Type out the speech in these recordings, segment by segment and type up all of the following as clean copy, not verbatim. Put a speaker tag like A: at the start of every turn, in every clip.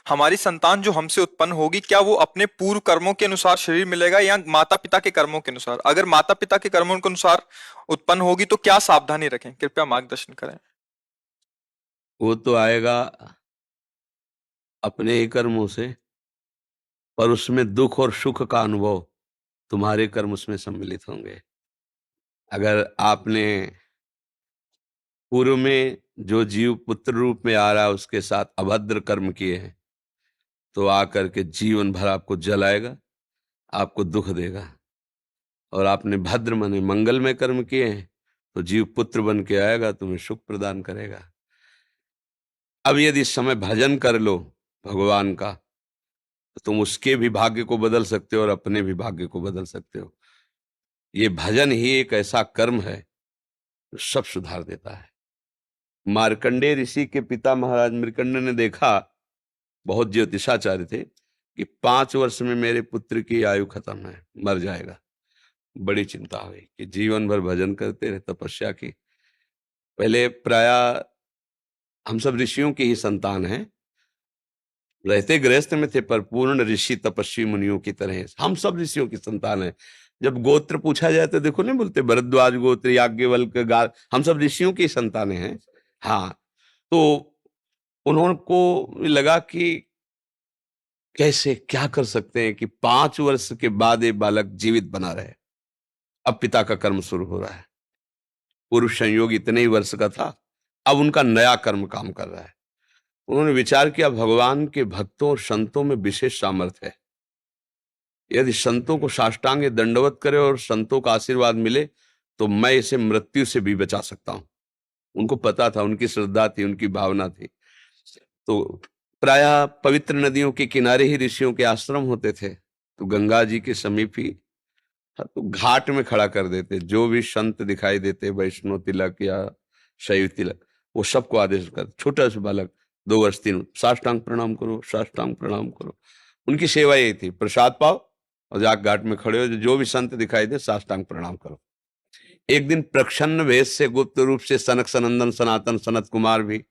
A: हमारी संतान जो हमसे उत्पन्न होगी, क्या वो अपने पूर्व कर्मों के अनुसार शरीर मिलेगा या माता पिता के कर्मों के अनुसार? अगर माता पिता के कर्मों के अनुसार उत्पन्न होगी तो क्या सावधानी रखें? कृपया मार्गदर्शन करें।
B: वो तो आएगा अपने ही कर्मों से, पर उसमें दुख और सुख का अनुभव तुम्हारे कर्म उसमें सम्मिलित होंगे। अगर आपने पूर्व में जो जीव पुत्र रूप में आ रहा है उसके साथ अभद्र कर्म किए हैं, तो आकर के जीवन भर आपको जलाएगा, आपको दुख देगा। और आपने भद्र माने मंगलमय कर्म किए हैं, तो जीव पुत्र बन के आएगा, तुम्हें सुख प्रदान करेगा। अब यदि इस समय भजन कर लो भगवान का, तो तुम उसके भी भाग्य को बदल सकते हो और अपने भी भाग्य को बदल सकते हो। ये भजन ही एक ऐसा कर्म है जो सब सुधार देता है। मार्कंडेय ऋषि के पिता महाराज मृकंड ने देखा, बहुत ज्योतिषाचार्य थे, कि 5 वर्ष में मेरे पुत्र की आयु खत्म है, मर जाएगा। बड़ी चिंता हुई कि जीवन भर भजन करते रहे, तपस्या की। पहले प्राय हम सब ऋषियों की ही संतान हैं, रहते गृहस्थ में थे, पर पूर्ण ऋषि तपस्वी मुनियों की तरह हम सब ऋषियों की संतान है। जब गोत्र पूछा जाए तो देखो नहीं बोलते भरद्वाज गोत्र, याज्ञवल्क्य, हम सब ऋषियों की संतानें हैं। हाँ, तो उनको लगा कि कैसे क्या कर सकते हैं कि 5 वर्ष के बाद ये बालक जीवित बना रहे। अब पिता का कर्म शुरू हो रहा है। पूर्व संयोग इतने ही वर्ष का था, अब उनका नया कर्म काम कर रहा है। उन्होंने विचार किया, भगवान के भक्तों और संतों में विशेष सामर्थ्य है। यदि संतों को साष्टांग दंडवत करे और संतों का आशीर्वाद मिले, तो मैं इसे मृत्यु से भी बचा सकता हूं। उनको पता था, उनकी श्रद्धा थी, उनकी भावना थी। तो प्रायः पवित्र नदियों के किनारे ही ऋषियों के आश्रम होते थे, तो गंगा जी के समीप ही, तो घाट में खड़ा कर देते। जो भी संत दिखाई देते, वैष्णव तिलक या शैव तिलक, वो सबको आदेश कर, छोटा सा बालक 2 वर्ष 3, साष्टांग प्रणाम करो, साष्टांग प्रणाम करो। उनकी सेवा यही थी, प्रसाद पाओ और जाके घाट में खड़े हो, जो भी संत दिखाई दे साष्टांग प्रणाम करो। एक दिन प्रच्छन्न वेश से गुप्त रूप से सनक सनंदन सनातन सनत कुमार भी,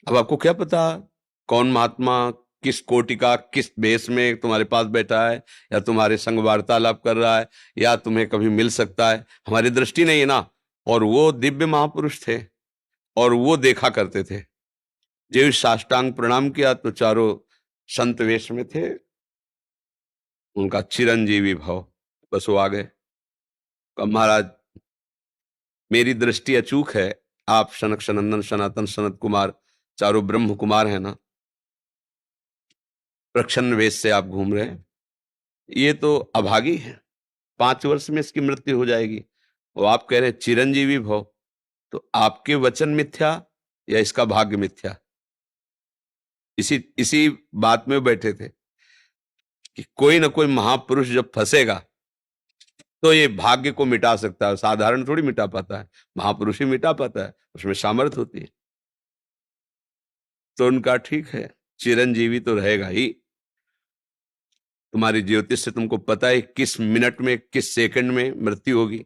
B: अब आपको क्या पता कौन महात्मा किस कोटि का किस वेश में तुम्हारे पास बैठा है, या तुम्हारे संग वार्तालाप कर रहा है, या तुम्हें कभी मिल सकता है, हमारी दृष्टि नहीं है ना। और वो दिव्य महापुरुष थे और वो देखा करते थे। जो साष्टांग प्रणाम किया तो चारों संत वेश में थे, उनका चिरंजीवी भव, बस वो आ गए। कहा, महाराज मेरी दृष्टि अचूक है, आप सनक सनंदन सनातन सनत कुमार चारों ब्रह्म कुमार है ना, प्रच्छन्न वेश से आप घूम रहे हैं, ये तो अभागी है, 5 वर्ष में इसकी मृत्यु हो जाएगी। और आप कह रहे हैं चिरंजीवी भव, तो आपके वचन मिथ्या या इसका भाग्य मिथ्या? इसी इसी बात में बैठे थे कि कोई ना कोई महापुरुष जब फंसेगा तो ये भाग्य को मिटा सकता है, साधारण थोड़ी मिटा पाता है, महापुरुष ही मिटा पाता है, उसमें सामर्थ्य होती है। तो उनका ठीक है, चिरंजीवी तो रहेगा ही। तुम्हारी ज्योतिष से तुमको पता है किस मिनट में किस सेकंड में मृत्यु होगी।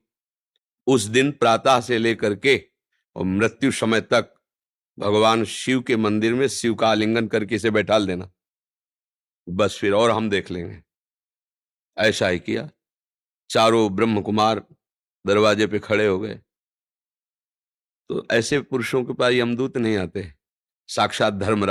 B: उस दिन प्रातः से लेकर के और मृत्यु समय तक भगवान शिव के मंदिर में शिव का आलिंगन करके इसे बैठाल देना, बस फिर और हम देख लेंगे। ऐसा ही किया। चारों ब्रह्म कुमार दरवाजे पे खड़े हो गए। तो ऐसे पुरुषों के पास यमदूत नहीं आते, साक्षात धर्मराज